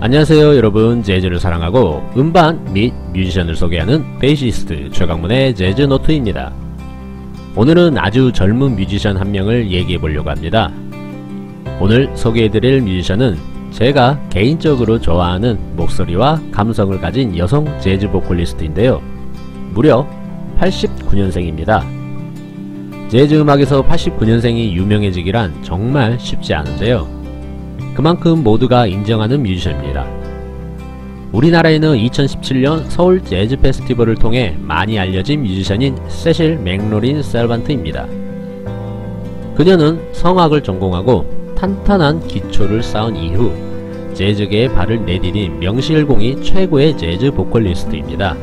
안녕하세요 여러분. 재즈를 사랑하고 음반 및 뮤지션을 소개하는 베이시스트 최강문의 재즈노트입니다. 오늘은 아주 젊은 뮤지션 한 명을 얘기해 보려고 합니다. 오늘 소개해드릴 뮤지션은 제가 개인적으로 좋아하는 목소리와 감성을 가진 여성 재즈 보컬리스트인데요. 무려 89년생입니다. 재즈 음악에서 89년생이 유명해지기란 정말 쉽지 않은데요. 그만큼 모두가 인정하는 뮤지션입니다. 우리나라에는 2017년 서울 재즈 페스티벌을 통해 많이 알려진 뮤지션인 세실 맥로린 셀반트입니다. 그녀는 성악을 전공하고 탄탄한 기초를 쌓은 이후 재즈계에 발을 내디딘 명실공히 최고의 재즈 보컬리스트입니다.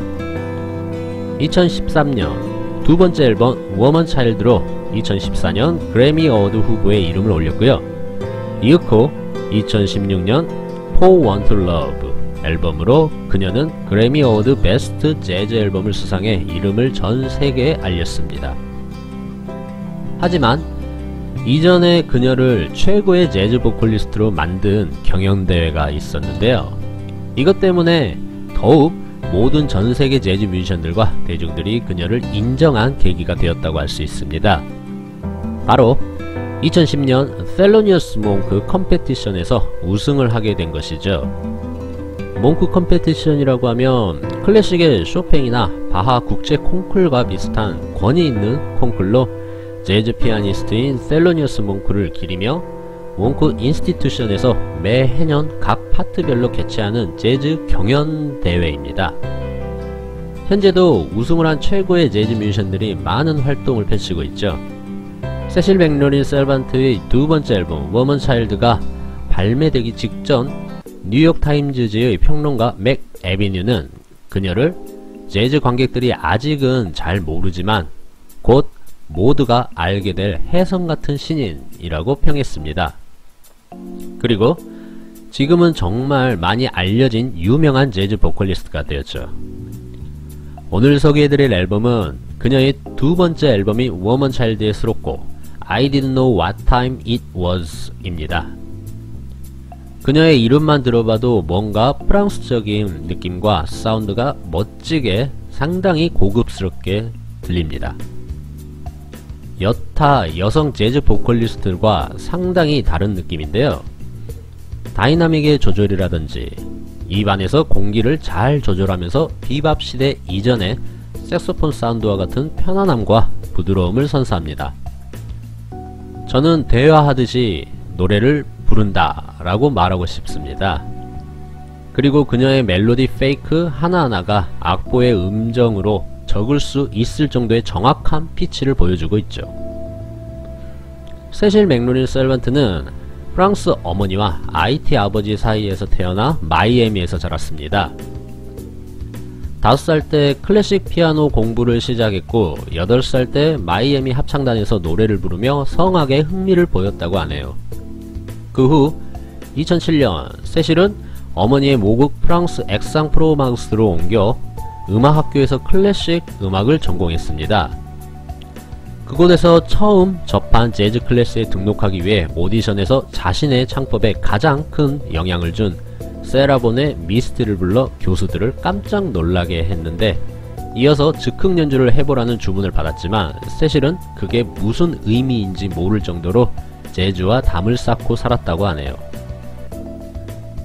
2013년 두 번째 앨범 워먼 차일드로 2014년 그래미 어워드 후보에 이름을 올렸고요. 이윽고 2016년 For Want to Love 앨범으로 그녀는 그래미 어워드 베스트 재즈 앨범을 수상해 이름을 전 세계에 알렸습니다. 하지만 이전에 그녀를 최고의 재즈 보컬리스트로 만든 경연대회가 있었는데요. 이것 때문에 더욱 모든 전세계 재즈 뮤지션들과 대중들이 그녀를 인정한 계기가 되었다고 할 수 있습니다. 바로 2010년 셀로니어스 몽크 컴페티션에서 우승을 하게 된 것이죠. 몽크 컴페티션이라고 하면 클래식의 쇼팽이나 바하 국제 콩쿨과 비슷한 권위 있는 콩쿨로 재즈 피아니스트인 셀로니어스 몽크를 기리며 몽크 인스티튜션에서 매해년 각 파트별로 개최하는 재즈 경연 대회입니다. 현재도 우승을 한 최고의 재즈 뮤지션들이 많은 활동을 펼치고 있죠. 세실 맥로린 셀반트의 두 번째 앨범 워먼 차일드가 발매되기 직전 뉴욕타임즈의 평론가 맥 에비뉴는 그녀를 재즈 관객들이 아직은 잘 모르지만 곧 모두가 알게 될 혜성같은 신인이라고 평했습니다. 그리고 지금은 정말 많이 알려진 유명한 재즈 보컬리스트가 되었죠. 오늘 소개해드릴 앨범은 그녀의 두 번째 앨범인 워먼 차일드의 수록곡 I didn't know what time it was 입니다. 그녀의 이름만 들어봐도 뭔가 프랑스적인 느낌과 사운드가 멋지게 상당히 고급스럽게 들립니다. 여타 여성 재즈 보컬리스트들과 상당히 다른 느낌인데요. 다이나믹의 조절이라든지 입안에서 공기를 잘 조절하면서 비밥 시대 이전의 색소폰 사운드와 같은 편안함과 부드러움을 선사합니다. 저는 대화하듯이 노래를 부른다 라고 말하고 싶습니다. 그리고 그녀의 멜로디 페이크 하나하나가 악보의 음정으로 적을 수 있을 정도의 정확한 피치를 보여주고 있죠. 세실 맥로린 셀반트는 프랑스 어머니와 IT 아버지 사이에서 태어나 마이애미에서 자랐습니다. 5살 때 클래식 피아노 공부를 시작했고 8살 때 마이애미 합창단에서 노래를 부르며 성악에 흥미를 보였다고 하네요. 그 후 2007년 세실은 어머니의 모국 프랑스 엑상프로망스로 옮겨 음악학교에서 클래식 음악을 전공했습니다. 그곳에서 처음 접한 재즈 클래스에 등록하기 위해 오디션에서 자신의 창법에 가장 큰 영향을 준 세라본의 미스트를 불러 교수들을 깜짝 놀라게 했는데 이어서 즉흥 연주를 해보라는 주문을 받았지만 세실은 그게 무슨 의미인지 모를 정도로 재즈와 담을 쌓고 살았다고 하네요.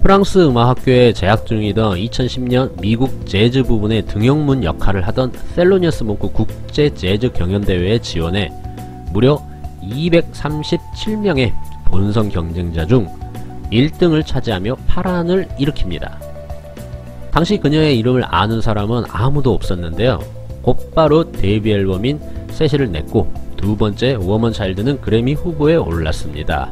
프랑스 음악학교에 재학 중이던 2010년 미국 재즈 부분의 등용문 역할을 하던 셀로니어스 몽크 국제 재즈 경연대회에 지원해 무려 237명의 본선 경쟁자 중 1등을 차지하며 파란을 일으킵니다. 당시 그녀의 이름을 아는 사람은 아무도 없었는데요. 곧바로 데뷔 앨범인 세실을 냈고 두 번째 워먼 차일드는 그래미 후보에 올랐습니다.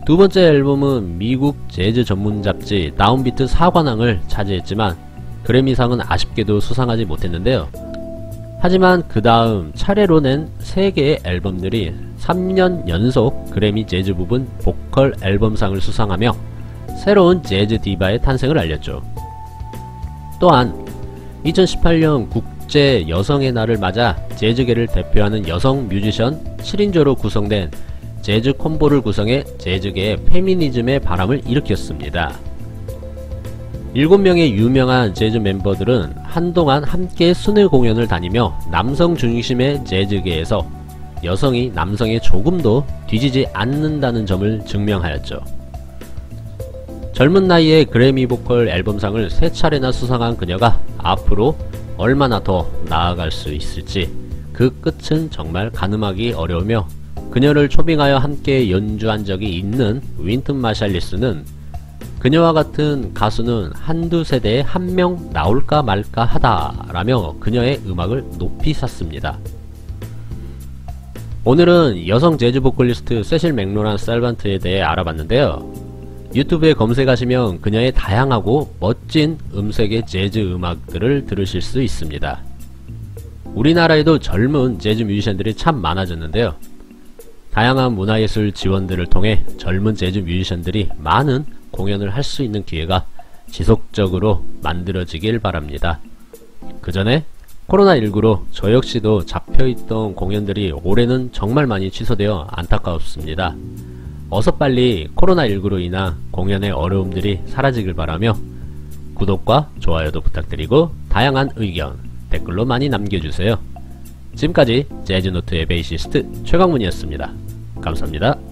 두 번째 앨범은 미국 재즈 전문 잡지 다운비트 4관왕을 차지했지만 그래미상은 아쉽게도 수상하지 못했는데요. 하지만 그 다음 차례로 낸 3개의 앨범들이 3년 연속 그래미 재즈 부분 보컬 앨범상을 수상하며 새로운 재즈 디바의 탄생을 알렸죠. 또한 2018년 국제 여성의 날을 맞아 재즈계를 대표하는 여성 뮤지션 7인조로 구성된 재즈 콤보를 구성해 재즈계의 페미니즘의 바람을 일으켰습니다. 7명의 유명한 재즈 멤버들은 한동안 함께 순회 공연을 다니며 남성 중심의 재즈계에서 여성이 남성에 조금도 뒤지지 않는다는 점을 증명하였죠. 젊은 나이에 그래미 보컬 앨범상을 3차례나 수상한 그녀가 앞으로 얼마나 더 나아갈 수 있을지 그 끝은 정말 가늠하기 어려우며, 그녀를 초빙하여 함께 연주한 적이 있는 윈튼 마샬리스는 그녀와 같은 가수는 한두 세대에 한 명 나올까 말까 하다 라며 그녀의 음악을 높이 샀습니다. 오늘은 여성 재즈 보컬리스트 세실 맥로란 셀반트에 대해 알아봤는데요. 유튜브에 검색하시면 그녀의 다양하고 멋진 음색의 재즈 음악들을 들으실 수 있습니다. 우리나라에도 젊은 재즈 뮤지션들이 참 많아졌는데요. 다양한 문화예술 지원들을 통해 젊은 재즈 뮤지션들이 많은 공연을 할 수 있는 기회가 지속적으로 만들어지길 바랍니다. 그 전에 코로나19로 저 역시도 잡혀있던 공연들이 올해는 정말 많이 취소되어 안타까웠습니다. 어서 빨리 코로나19로 인한 공연의 어려움들이 사라지길 바라며 구독과 좋아요도 부탁드리고 다양한 의견, 댓글로 많이 남겨주세요. 지금까지 재즈노트의 베이시스트 최강문이었습니다. 감사합니다.